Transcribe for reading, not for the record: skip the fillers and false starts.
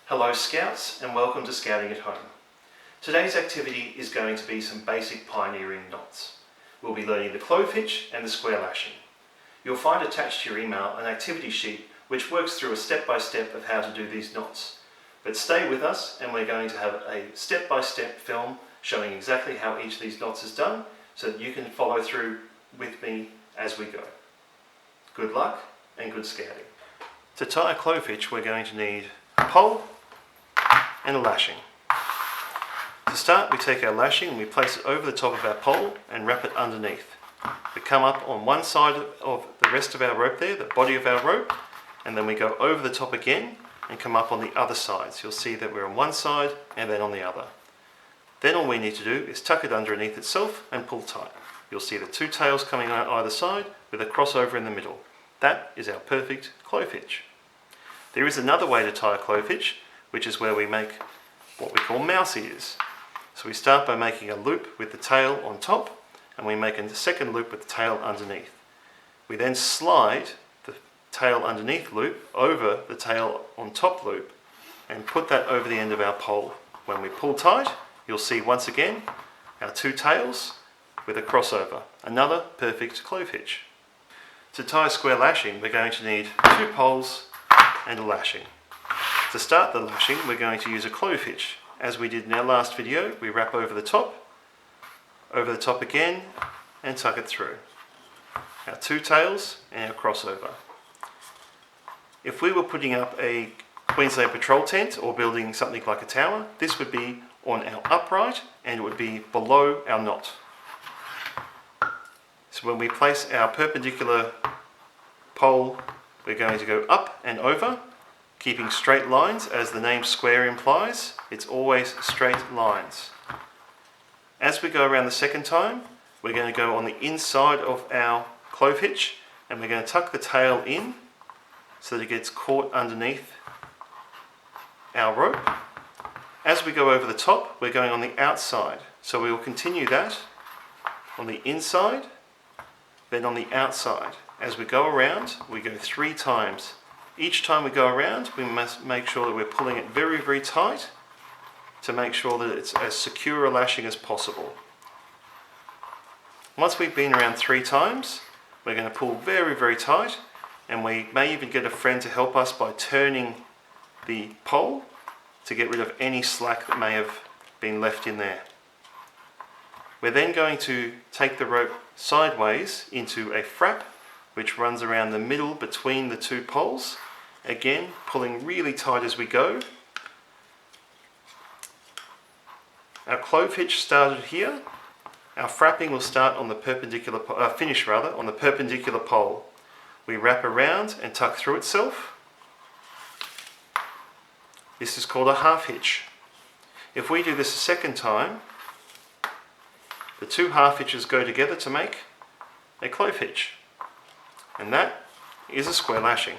Hello Scouts and welcome to Scouting at Home. Today's activity is going to be some basic pioneering knots. We'll be learning the clove hitch and the square lashing. You'll find attached to your email an activity sheet which works through a step-by-step of how to do these knots. But stay with us and we're going to have a step-by-step film showing exactly how each of these knots is done so that you can follow through with me as we go. Good luck and good scouting. To tie a clove hitch we're going to need a pole and a lashing. To start, we take our lashing and we place it over the top of our pole and wrap it underneath. We come up on one side of the rest of our rope there, the body of our rope, and then we go over the top again and come up on the other side. So you'll see that we're on one side and then on the other. Then all we need to do is tuck it underneath itself and pull tight. You'll see the two tails coming out either side with a crossover in the middle. That is our perfect clove hitch. There is another way to tie a clove hitch, which is where we make what we call mouse ears. So we start by making a loop with the tail on top and we make a second loop with the tail underneath. We then slide the tail underneath loop over the tail on top loop and put that over the end of our pole. When we pull tight, you'll see once again our two tails with a crossover. Another perfect clove hitch. To tie a square lashing, we're going to need two poles and a lashing. To start the lashing, we're going to use a clove hitch. As we did in our last video, we wrap over the top again, and tuck it through. Our two tails and our crossover. If we were putting up a Queensland Patrol tent or building something like a tower, this would be on our upright and it would be below our knot. So when we place our perpendicular pole, we're going to go up and over, keeping straight lines. As the name square implies, it's always straight lines. As we go around the second time, we're going to go on the inside of our clove hitch and we're going to tuck the tail in so that it gets caught underneath our rope. As we go over the top, we're going on the outside. So we will continue that on the inside, then on the outside. As we go around, we go 3 times. Each time we go around, we must make sure that we're pulling it very, very tight to make sure that it's as secure a lashing as possible. Once we've been around 3 times, we're going to pull very, very tight, and we may even get a friend to help us by turning the pole to get rid of any slack that may have been left in there. We're then going to take the rope sideways into a frap which runs around the middle between the two poles, again pulling really tight as we go. Our clove hitch started here. Our frapping will start on the perpendicular, finish on the perpendicular pole. We wrap around and tuck through itself. This is called a half hitch. If we do this a second time, the two half hitches go together to make a clove hitch. And that is a square lashing.